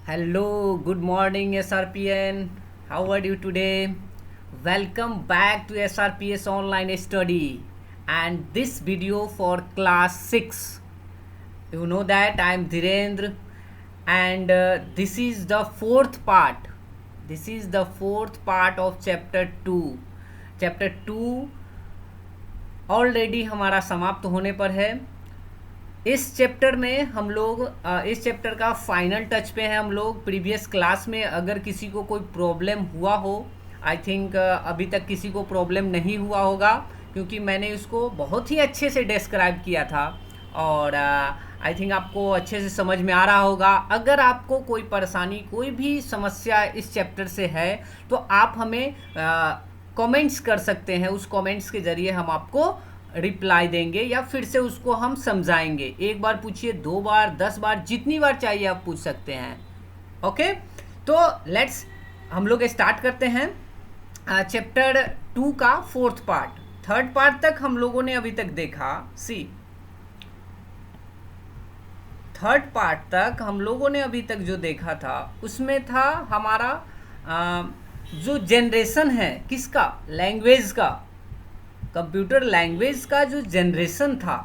Hello, good morning SRPN. How are you today? Welcome back to SRPS online study and this video for class 6. You know that I am Dhirendra and this is the fourth part. This is the fourth part of chapter 2. Chapter 2 already हमारा समाप्त होने पर है। इस chapter में हम लोग इस चैप्टर का फाइनल टच पे है। हम लोग प्रीवियस क्लास में अगर किसी को कोई प्रॉब्लम हुआ हो, आई थिंक अभी तक किसी को प्रॉब्लम नहीं हुआ होगा क्योंकि मैंने इसको बहुत ही अच्छे से डिस्क्राइब किया था और आई थिंक आपको अच्छे से समझ में आ रहा होगा। अगर आपको कोई परेशानी, कोई भी समस्या इस चैप्टर से है तो आप हमें कमेंट्स कर सकते हैं। उस कमेंट्स के ज़रिए हम आपको रिप्लाई देंगे या फिर से उसको हम समझाएंगे। एक बार पूछिए, 2 बार, 10 बार, जितनी बार चाहिए आप पूछ सकते हैं। ओके, तो लेट्स हम लोग स्टार्ट करते हैं चैप्टर 2 का फोर्थ पार्ट। थर्ड पार्ट तक हम लोगों ने अभी तक देखा। सी, थर्ड पार्ट तक हम लोगों ने अभी तक जो देखा था उसमें था हमारा जो जनरेशन है किसका, लैंग्वेज का, कंप्यूटर लैंग्वेज का जो जनरेशन था,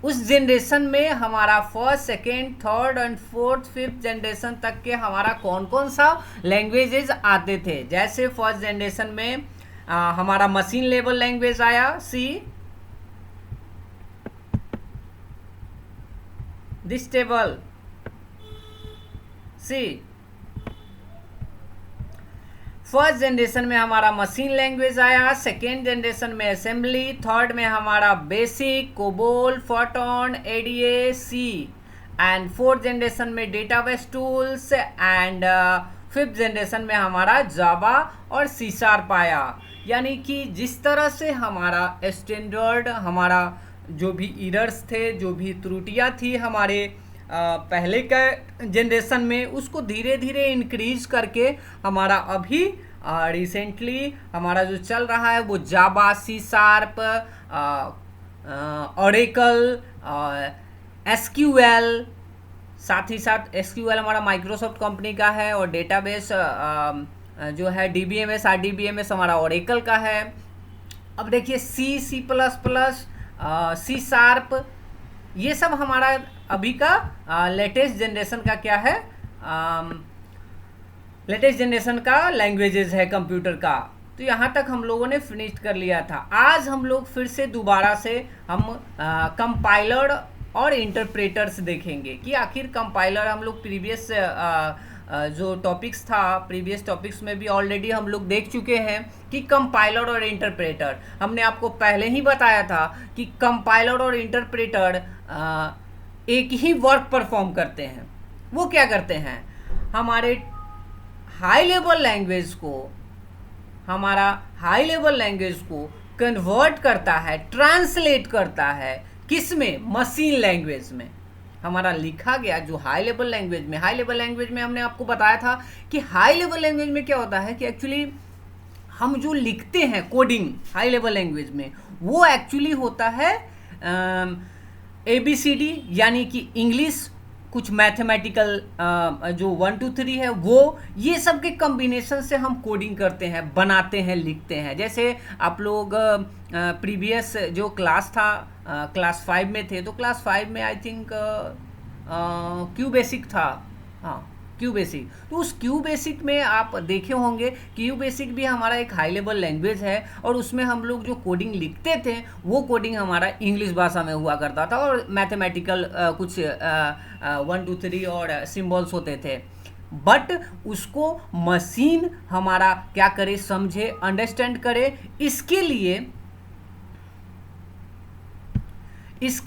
उस जनरेशन में हमारा first, second, third and fourth, fifth generation तक के हमारा कौन कौन सा लैंग्वेजेस आते थे। जैसे फर्स्ट जनरेशन में हमारा मशीन लेवल लैंग्वेज आया, see this table, see first generation में हमारा मशीन लैंग्वेज आया, सेकेंड जनरेशन में असेंबली, थर्ड में हमारा BASIC, COBOL, Fortran, ADA, C and fourth generation में database tools and fifth generation में हमारा जावा और सी शार्प आया। यानी कि जिस तरह से हमारा स्टैंडर्ड, हमारा जो भी एरर्स थे, जो भी त्रुटियां थी हमारे पहले का जनरेशन में, उसको धीरे धीरे इंक्रीज करके हमारा अभी रिसेंटली हमारा जो चल रहा है वो जावा, सी शार्प, ओरेकल, एसक्यूएल, साथ ही साथ एसक्यूएल हमारा माइक्रोसॉफ्ट कंपनी का है और डेटाबेस जो है डीबीएमएस, आरडीबीएमएस हमारा ओरेकल का है। अब देखिए C, C plus plus, C sharp, ये सब हमारा अभी का लेटेस्ट जनरेशन का क्या है, लेटेस्ट जनरेशन का लैंग्वेजेस है कंप्यूटर का। तो यहाँ तक हम लोगों ने फिनिश कर लिया था। आज हम लोग फिर से दोबारा से हम कंपाइलर और इंटरप्रेटर्स देखेंगे कि आखिर कंपाइलर हम लोग प्रीवियस जो टॉपिक्स था, प्रीवियस टॉपिक्स में भी ऑलरेडी हम लोग देख चुके हैं कि कंपाइलर और इंटरप्रेटर। हमने आपको पहले ही बताया था कि कंपाइलर और इंटरप्रेटर एक ही वर्क परफॉर्म करते हैं। वो क्या करते हैं, हमारे हाई लेवल लैंग्वेज को, हमारा हाई लेवल लैंग्वेज को कन्वर्ट करता है, ट्रांसलेट करता है, किस में, मशीन लैंग्वेज में। हमारा लिखा गया जो हाई लेवल लैंग्वेज में, हाई लेवल लैंग्वेज में हमने आपको बताया था कि हाई लेवल लैंग्वेज में क्या होता है कि एक्चुअली हम जो लिखते हैं कोडिंग हाई लेवल लैंग्वेज में, वो एक्चुअली होता है ABCD, यानी कि इंग्लिश, कुछ मैथमेटिकल जो 1 2 3 है वो, ये सब के कम्बिनेशन से हम कोडिंग करते हैं, बनाते हैं, लिखते हैं। जैसे आप लोग प्रीवियस जो क्लास था, क्लास 5 में थे, तो क्लास 5 में आई थिंक क्यू बेसिक था, हाँ क्यू बेसिक। तो उस क्यू बेसिक में आप देखे होंगे, क्यू बेसिक भी हमारा एक हाई लेवल लैंग्वेज है और उसमें हम लोग जो कोडिंग लिखते थे वो कोडिंग हमारा इंग्लिश भाषा में हुआ करता था और मैथमेटिकल कुछ 1 2 3 और सिम्बल्स होते थे। बट उसको मशीन हमारा क्या करे, समझे, अंडरस्टैंड करे, इसके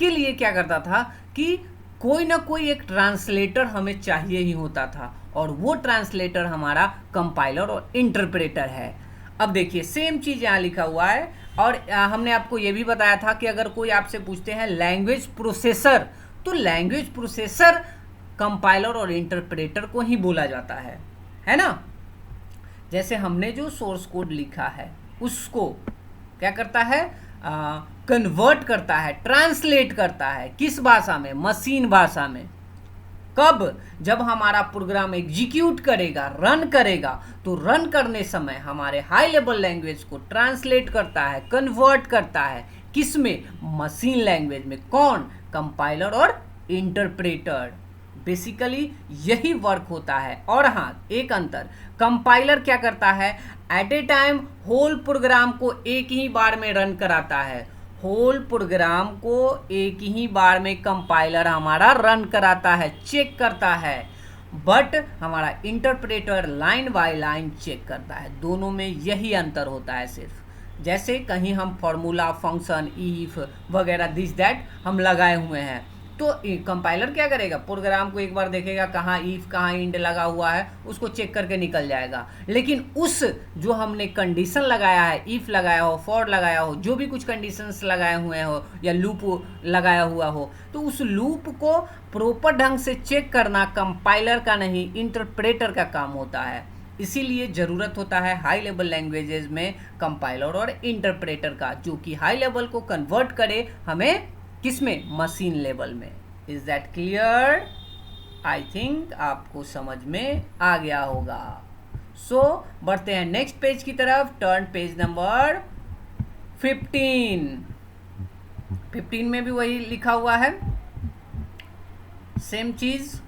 लिए क्या करता था कि कोई ना कोई एक ट्रांसलेटर हमें चाहिए ही होता था और वो ट्रांसलेटर हमारा कंपाइलर और इंटरप्रेटर है। अब देखिए सेम चीज़ यहाँ लिखा हुआ है और हमने आपको ये भी बताया था कि अगर कोई आपसे पूछते हैं लैंग्वेज प्रोसेसर, तो लैंग्वेज प्रोसेसर कंपाइलर और इंटरप्रेटर को ही बोला जाता है ना। जैसे हमने जो सोर्स कोड लिखा है उसको क्या करता है, कन्वर्ट करता है, ट्रांसलेट करता है, किस भाषा में, मशीन भाषा में। कब? जब हमारा प्रोग्राम एग्जीक्यूट करेगा, रन करेगा, तो रन करने समय हमारे हाई लेवल लैंग्वेज को ट्रांसलेट करता है, कन्वर्ट करता है, किस में? मशीन लैंग्वेज में। कौन? कंपाइलर और इंटरप्रेटर। बेसिकली यही वर्क होता है। और हाँ, एक अंतर, कंपाइलर क्या करता है? At a time whole program को एक ही बार में रन कराता है। होल प्रोग्राम को एक ही बार में कंपाइलर हमारा रन कराता है, चेक करता है। बट हमारा interpreter line by line check करता है। दोनों में यही अंतर होता है सिर्फ। जैसे कहीं हम फॉर्मूला, फंक्शन, इफ वगैरह दिस दैट हम लगाए हुए हैं, तो कंपाइलर क्या करेगा? प्रोग्राम को एक बार देखेगा, कहाँ इफ कहाँ इंड लगा हुआ है, उसको चेक करके निकल जाएगा। लेकिन उस जो हमने कंडीशन लगाया है, इफ लगाया हो, फॉर लगाया हो, जो भी कुछ कंडीशंस लगाए हुए हो या लूप लगाया हुआ हो, तो उस लूप को प्रॉपर ढंग से चेक करना कंपाइलर का नहीं, इंटरप्रेटर का काम होता है। इसीलिए ज़रूरत होता है हाई लेवल लैंग्वेजेस में कंपाइलर और इंटरप्रेटर का, जो कि हाई लेवल को कन्वर्ट करे हमें किस में? मशीन लेवल में। Is that clear? I think आपको समझ में आ गया होगा। सो बढ़ते हैं नेक्स्ट पेज की तरफ। Turn page number 15। 15 में भी वही लिखा हुआ है, सेम चीज।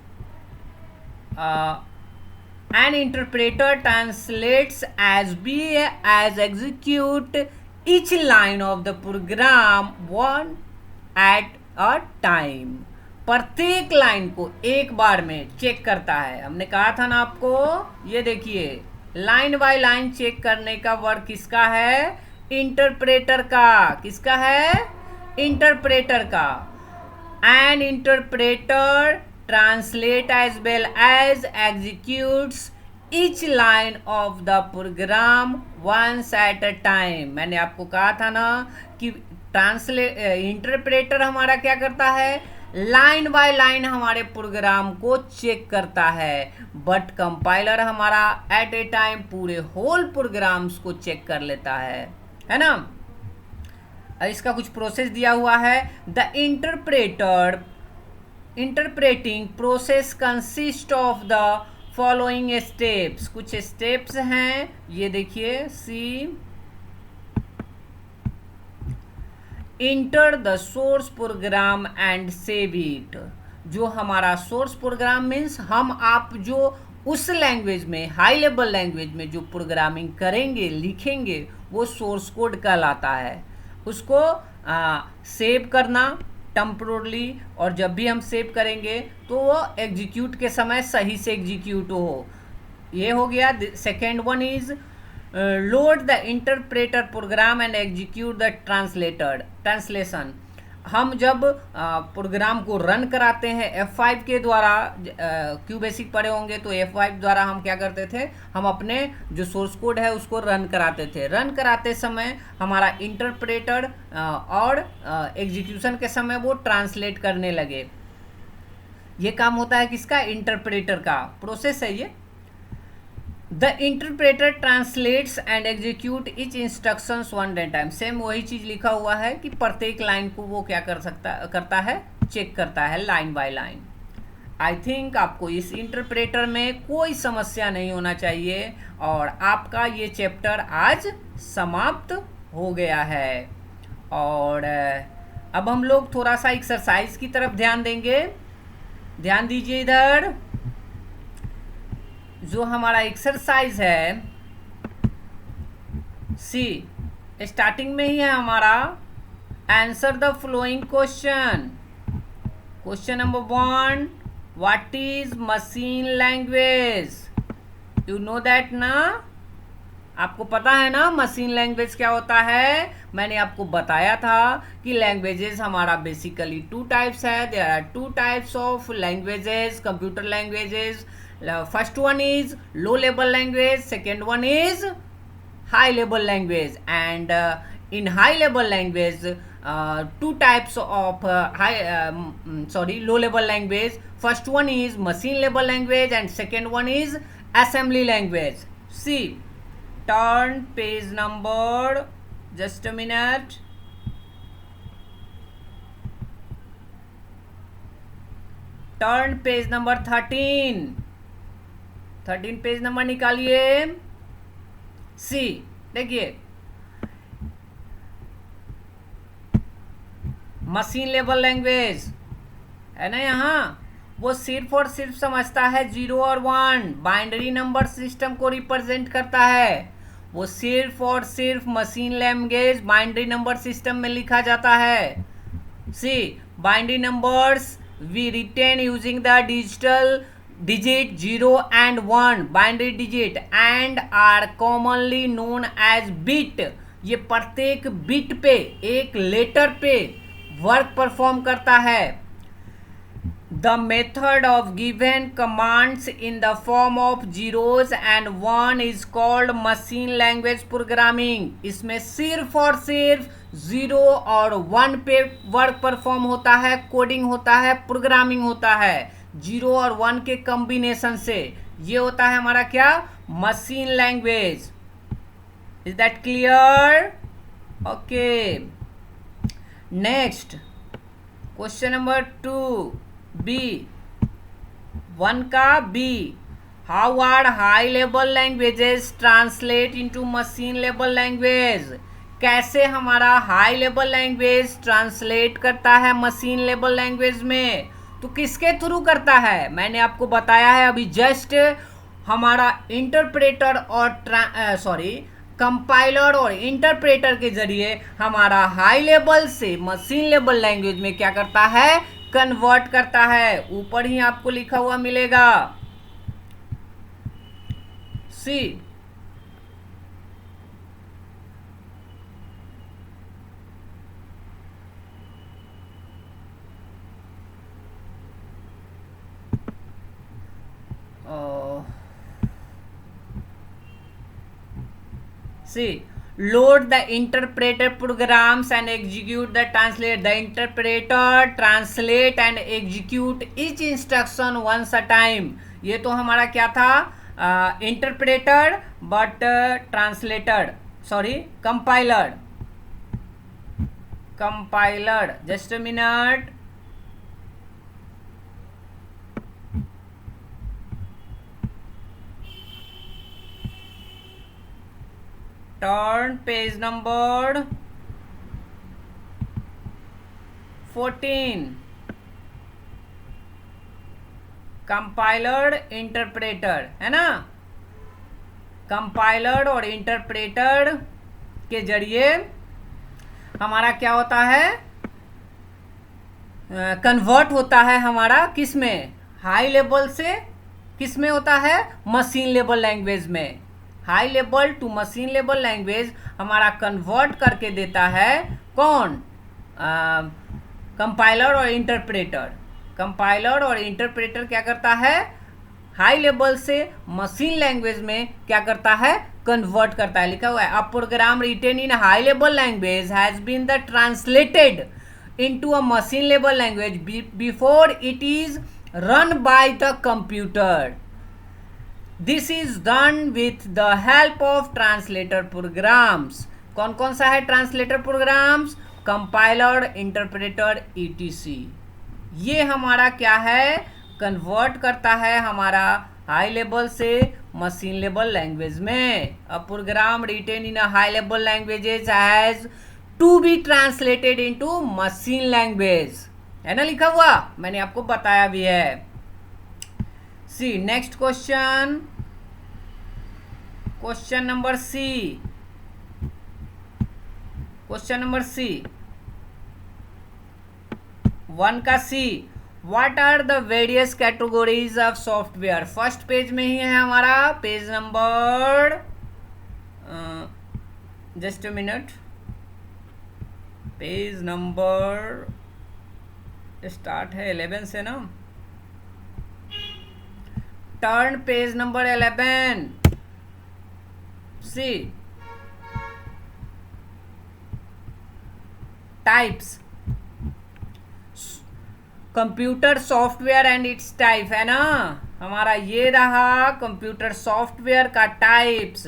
An interpreter translates as execute each line of the program one at a time। प्रत्येक लाइन को एक बार में चेक करता है। हमने कहा था ना आपको, ये देखिए, लाइन बाय लाइन चेक करने का वर्क किसका है? इंटरप्रेटर का। किसका है? इंटरप्रेटर का। An interpreter translate as well as executes each line of the program once at a time। मैंने आपको कहा था ना कि इंटरप्रेटर हमारा क्या करता है? लाइन बाय लाइन हमारे प्रोग्राम को चेक करता है। बट कंपाइलर हमारा एट ए टाइम पूरे होल प्रोग्राम्स को चेक कर लेता है ना। इसका कुछ प्रोसेस दिया हुआ है। The interpreting process consist of the following steps. कुछ स्टेप्स हैं, ये देखिए। See, enter the source program and save it. जो हमारा सोर्स प्रोग्राम मीन्स हम आप जो उस लैंग्वेज में, हाई लेवल लैंग्वेज में जो प्रोग्रामिंग करेंगे, लिखेंगे, वो सोर्स कोड कहलाता है। उसको सेव करना टेम्पोरली, और जब भी हम सेव करेंगे तो वो एग्जीक्यूट के समय सही से एग्जीक्यूट हो। ये हो गया। Second one is load the interpreter program and execute the translation. हम जब प्रोग्राम को रन कराते हैं F5 के द्वारा, क्यू बेसिक पढ़े होंगे तो F5 द्वारा हम क्या करते थे? हम अपने जो सोर्स कोड है उसको रन कराते थे। रन कराते समय हमारा इंटरप्रेटर और एग्जीक्यूशन के समय वो ट्रांसलेट करने लगे। ये काम होता है किसका? इंटरप्रेटर का। प्रोसेस है ये। The interpreter translates and execute each instructions one at time. Same वही चीज लिखा हुआ है कि प्रत्येक लाइन को वो क्या करता है? चेक करता है line by line. I think आपको इस इंटरप्रेटर में कोई समस्या नहीं होना चाहिए, और आपका ये चैप्टर आज समाप्त हो गया है। और अब हम लोग थोड़ा सा एक्सरसाइज की तरफ ध्यान देंगे। ध्यान दीजिए इधर। जो हमारा एक्सरसाइज है, सी, स्टार्टिंग में ही है हमारा answer the flowing question. Question number 1, what is machine language? You know that ना? आपको पता है ना मशीन लैंग्वेज क्या होता है? मैंने आपको बताया था कि लैंग्वेजेस हमारा बेसिकली 2 टाइप्स है। There are 2 types of languages, computer languages. First one is low level language, second one is high level language, and in high level language 2 types of low level language. First one is machine level language and second one is assembly language. See, turn page number, just a minute. Turn page number 13 page number निकालिए। सी देखिए, machine level language है ना, यहाँ वो सिर्फ और सिर्फ समझता है 0 और 1, बाइनरी नंबर सिस्टम को रिप्रेजेंट करता है। वो सिर्फ और सिर्फ machine language binary number system में लिखा जाता है। See binary numbers we written using the digital digit 0 and 1 binary digit and are commonly known as bit. ये प्रत्येक बिट पे, एक लेटर पे वर्क परफॉर्म करता है। The method of given commands in the form of zeros and 1 is called machine language programming. इसमें सिर्फ और सिर्फ 0 और 1 पे वर्क परफॉर्म होता है, कोडिंग होता है, प्रोग्रामिंग होता है 0 और 1 के कॉम्बिनेशन से। ये होता है हमारा क्या, machine language. Is that clear? Okay, next question number 2 B, 1 का B, how are high level languages translate into machine level language. कैसे हमारा हाई लेवल लैंग्वेज ट्रांसलेट करता है मशीन लेवल लैंग्वेज में? तो किसके थ्रू करता है? मैंने आपको बताया है अभी जस्ट, हमारा इंटरप्रेटर और कंपाइलर और इंटरप्रेटर के जरिए हमारा हाई लेवल से मशीन लेवल लैंग्वेज में क्या करता है, कन्वर्ट करता है। ऊपर ही आपको लिखा हुआ मिलेगा। सी load the interpreter programs and execute the translate. The interpreter translate and execute each instruction once a time. ये तो हमारा क्या था, interpreter but translator, compiler. Just a minute, turn page number 14, compiler interpreter है ना। कंपाइलर और interpreter के जरिए हमारा क्या होता है, कन्वर्ट होता है हमारा किस में, हाई लेवल से किस में होता है, मशीन लेवल लैंग्वेज में। High level to machine level language हमारा कन्वर्ट करके देता है कौन, कंपाइलर और इंटरप्रेटर। कंपाइलर और इंटरप्रेटर क्या करता है, हाई लेवल से मशीन लैंग्वेज में क्या करता है, कन्वर्ट करता है। लिखा हुआ है, a program written in high level language has been the translated into a machine level language before it is run by the computer. This is done with the help of translator programs. कौन कौन सा है translator programs, compiler, interpreter, etc. ये हमारा क्या है, convert करता है हमारा हाई लेवल से मशीन लेवल लैंग्वेज में। A program written in a high level languages has to be translated into machine language, है ना लिखा हुआ, मैंने आपको बताया भी है। See next question, question number C, question number C, 1 का C, what are the various categories of software. First page में ही है हमारा, page number, just a minute, page number start है 11 से ना, turn page number 11। See types, computer software and its type है ना हमारा, ये रहा कंप्यूटर सॉफ्टवेयर का types.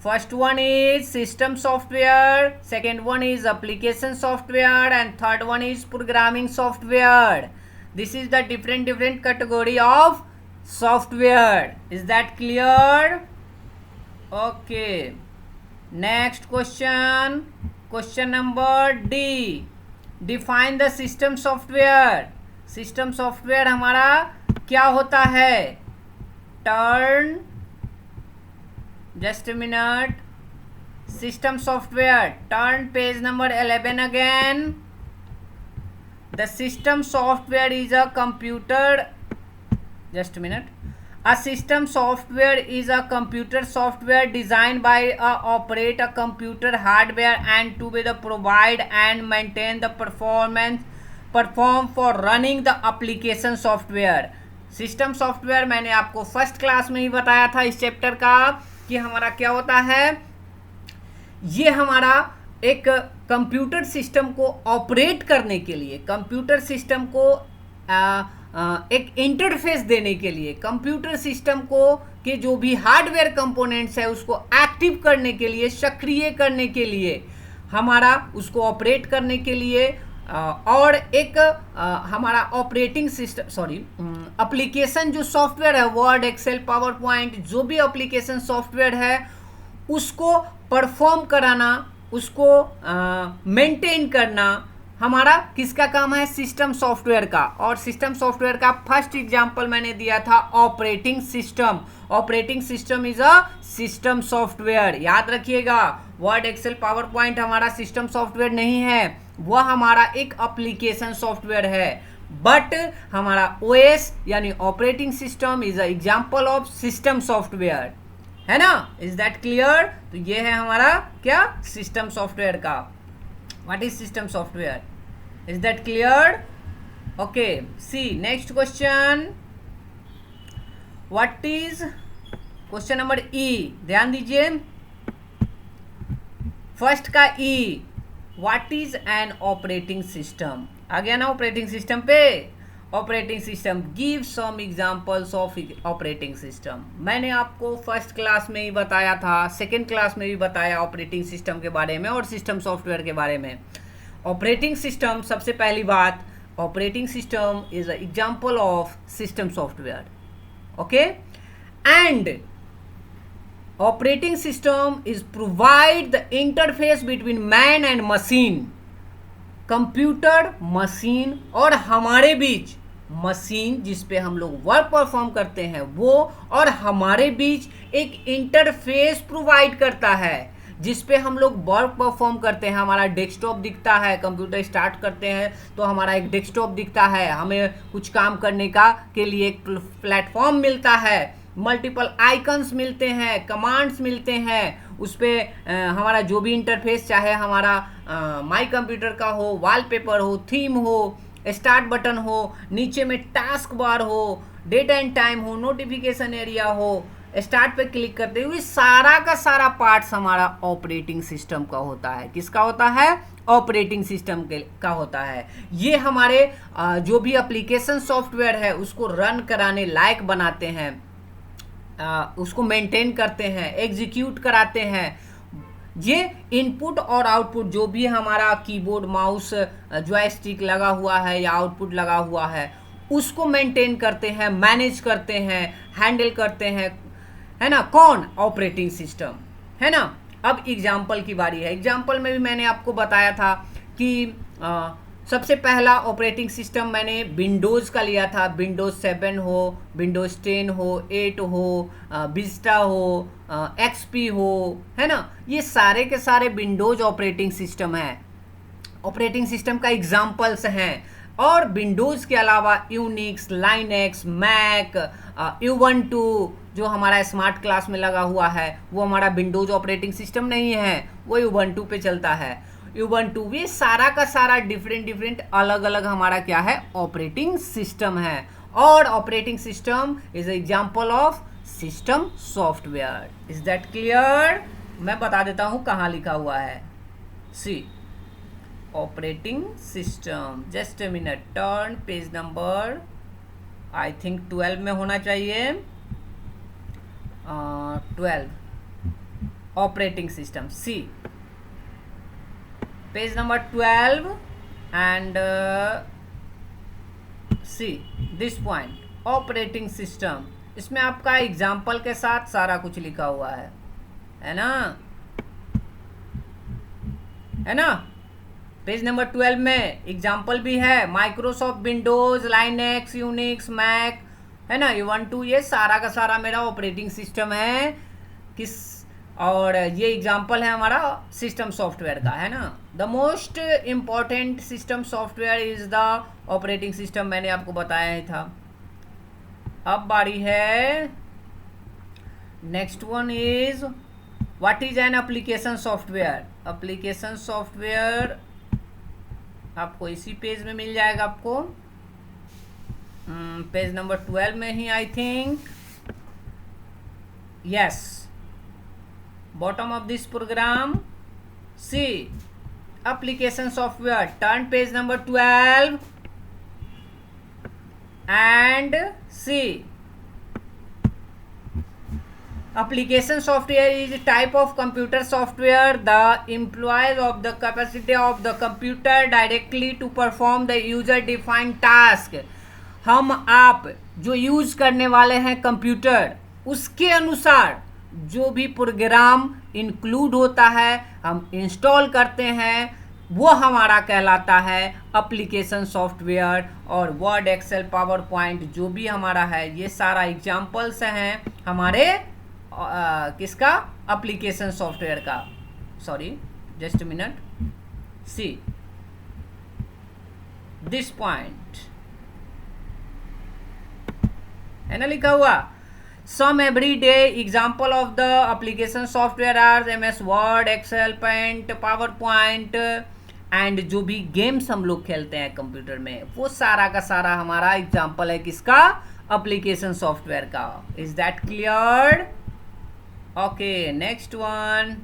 First one is system software, second one is application software and third one is programming software. This is the different category of software. Is that clear? Okay. Next question. Question number D. Define the system software. System software हमारा क्या होता है? Turn. Just a minute. System software. Turn page number 11 again. The system software is a computer. Just a minute. A system software is a computer software designed by operate a computer hardware and to be the provide and maintain the perform for running the application software. System software मैंने आपको first class में ही बताया था इस chapter का कि हमारा क्या होता है. ये हमारा एक कंप्यूटर सिस्टम को ऑपरेट करने के लिए, कंप्यूटर सिस्टम को एक इंटरफेस देने के लिए, कंप्यूटर सिस्टम को के जो भी हार्डवेयर कंपोनेंट्स है उसको एक्टिव करने के लिए, सक्रिय करने के लिए, हमारा उसको ऑपरेट करने के लिए और एक हमारा ऑपरेटिंग सिस्टम एप्लीकेशन जो सॉफ्टवेयर है, वर्ड, एक्सेल, पावर पॉइंट, जो भी एप्लीकेशन सॉफ्टवेयर है उसको परफॉर्म कराना, उसको मेंटेन करना हमारा किसका काम है? सिस्टम सॉफ्टवेयर का. और सिस्टम सॉफ्टवेयर का फर्स्ट एग्जांपल मैंने दिया था operating system. Operating system is a system software. याद रखिएगा, वर्ड, एक्सेल, पावर पॉइंट हमारा सिस्टम सॉफ्टवेयर नहीं है, वह हमारा एक एप्लीकेशन सॉफ्टवेयर है. बट हमारा ओएस यानी operating system is a example of system software, है ना? Is that clear? तो ये है हमारा क्या? सिस्टम सॉफ्टवेयर का. What is system software? Is that clear? Okay. See next question. What is question number E? ध्यान दीजिए. फर्स्ट का E. What is an operating system? आ गया ना ऑपरेटिंग सिस्टम पे? Operating system. Give some examples of operating system. मैंने आपको first class में ही बताया था, सेकेंड क्लास में भी बताया ऑपरेटिंग सिस्टम के बारे में और सिस्टम सॉफ्टवेयर के बारे में. ऑपरेटिंग सिस्टम, सबसे पहली बात, operating system is a example of system software. Okay. And operating system is provide the interface between man and machine. Computer, machine और हमारे बीच, मशीन जिस पे हम लोग वर्क परफॉर्म करते हैं वो, और हमारे बीच एक इंटरफेस प्रोवाइड करता है जिस पे हम लोग वर्क परफॉर्म करते हैं. हमारा डेस्कटॉप दिखता है, कंप्यूटर स्टार्ट करते हैं तो हमारा एक डेस्कटॉप दिखता है, हमें कुछ काम करने का के लिए एक प्लेटफॉर्म मिलता है, मल्टीपल आइकन्स मिलते हैं, कमांड्स मिलते हैं. उस पर हमारा जो भी इंटरफेस, चाहे हमारा माई कंप्यूटर का हो, वॉलपेपर हो, थीम हो, स्टार्ट बटन हो, नीचे में टास्क बार हो, डेट एंड टाइम हो, नोटिफिकेशन एरिया हो, स्टार्ट पे क्लिक करते हुए सारा का सारा पार्ट्स हमारा ऑपरेटिंग सिस्टम का होता है. किसका होता है? ऑपरेटिंग सिस्टम का होता है. ये हमारे जो भी एप्लीकेशन सॉफ्टवेयर है उसको रन कराने लायक बनाते हैं, उसको मेंटेन करते हैं, एग्जीक्यूट कराते हैं. ये इनपुट और आउटपुट जो भी हमारा कीबोर्ड, माउस, जॉयस्टिक लगा हुआ है या आउटपुट लगा हुआ है उसको मेंटेन करते हैं, मैनेज करते हैं, हैंडल करते हैं, है ना? कौन? ऑपरेटिंग सिस्टम, है ना? अब एग्जाम्पल की बारी है. एग्जाम्पल में भी मैंने आपको बताया था कि सबसे पहला ऑपरेटिंग सिस्टम मैंने विंडोज़ का लिया था. विंडोज़ 7 हो, विंडोज़ 10 हो, 8 हो, विस्टा हो, एक्सपी हो, है ना? ये सारे के सारे विंडोज़ ऑपरेटिंग सिस्टम हैं, ऑपरेटिंग सिस्टम का एग्जाम्पल्स हैं. और विंडोज़ के अलावा यूनिक्स, लाइनेक्स, मैक, यूबंटू जो हमारा स्मार्ट क्लास में लगा हुआ है वो हमारा विंडोज़ ऑपरेटिंग सिस्टम नहीं है, वो यूबंटू पे चलता है. यूबंटू भी सारा का सारा डिफरेंट अलग अलग हमारा क्या है? ऑपरेटिंग सिस्टम है. और operating system is example of system software. Is that clear? मैं बता देता हूं कहां लिखा हुआ है. See operating system. Just a minute. Turn page number I think 12 में होना चाहिए. 12 operating system. See page number 12 and see this point operating system, इसमें आपका एग्जाम्पल के साथ सारा कुछ लिखा हुआ है ना, है ना। पेज नंबर 12 में एग्जाम्पल भी है, Microsoft Windows, Linux, Unix, Mac, है ना, Ubuntu, ये सारा का सारा मेरा ऑपरेटिंग सिस्टम है किस, और ये एग्जाम्पल है हमारा सिस्टम सॉफ्टवेयर का, है ना। The most important system software is the operating system, मैंने आपको बताया ही था। अब बारी है next one is what is an application software. Application software आपको इसी पेज में मिल जाएगा, आपको पेज नंबर 12 में ही I think, yes, bottom of this program, see application software, turn page number 12 and see application software is a type of computer software the employs of the capacity of the computer directly to perform the user defined task। हम आप जो use करने वाले हैं computer, उसके अनुसार जो भी प्रोग्राम इंक्लूड होता है, हम इंस्टॉल करते हैं, वो हमारा कहलाता है एप्लीकेशन सॉफ्टवेयर। और वर्ड, एक्सेल, पावर पॉइंट जो भी हमारा है, ये सारा एग्जाम्पल्स हैं हमारे किसका, एप्लीकेशन सॉफ्टवेयर का। Sorry, just minute, see this point है ना लिखा हुआ, some everyday example of the application software are MS Word, Excel, Paint, PowerPoint, and जो भी गेम्स हम लोग खेलते हैं कंप्यूटर में, वो सारा का सारा हमारा एग्जाम्पल है किसका, एप्लीकेशन सॉफ्टवेयर का। Is that clear? Okay, next one,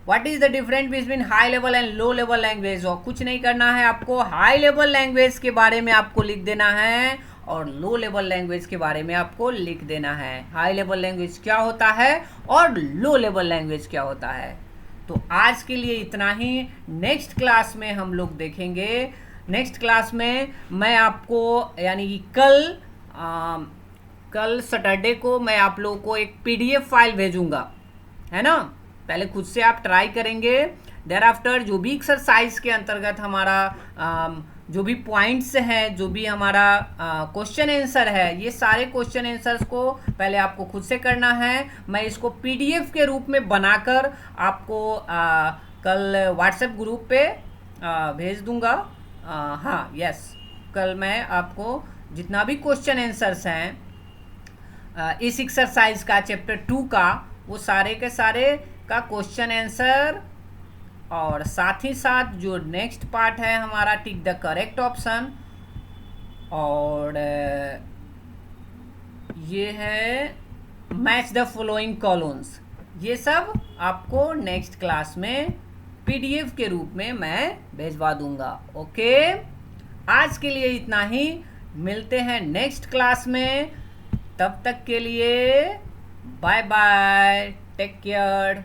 what is the difference between high level and low level language. और कुछ नहीं करना है आपको, हाई लेवल लैंग्वेज के बारे में आपको लिख देना है और लो लेवल लैंग्वेज के बारे में आपको लिख देना है। हाई लेवल लैंग्वेज क्या होता है और लो लेवल लैंग्वेज क्या होता है। तो आज के लिए इतना ही, नेक्स्ट क्लास में हम लोग देखेंगे। नेक्स्ट क्लास में मैं आपको, यानी कि कल सैटरडे को मैं आप लोगों को एक PDF फाइल भेजूंगा, है ना। पहले खुद से आप ट्राई करेंगे, देयर आफ्टर जो भी एक्सरसाइज के अंतर्गत हमारा जो भी पॉइंट्स हैं, जो भी हमारा क्वेश्चन आंसर है, ये सारे क्वेश्चन आंसर्स को पहले आपको खुद से करना है। मैं इसको PDF के रूप में बनाकर आपको कल व्हाट्सएप ग्रुप पे भेज दूंगा। हाँ, यस, कल मैं आपको जितना भी क्वेश्चन आंसर्स हैं इस एक्सरसाइज का, चैप्टर 2 का, वो सारे के सारे का क्वेश्चन आंसर, और साथ ही साथ जो नेक्स्ट पार्ट है हमारा, टिक द करेक्ट ऑप्शन, और ये है मैच द फॉलोइंग कॉलम्स, ये सब आपको नेक्स्ट क्लास में PDF के रूप में मैं भेजवा दूंगा। ओके, आज के लिए इतना ही, मिलते हैं नेक्स्ट क्लास में, तब तक के लिए बाय बाय, टेक केयर।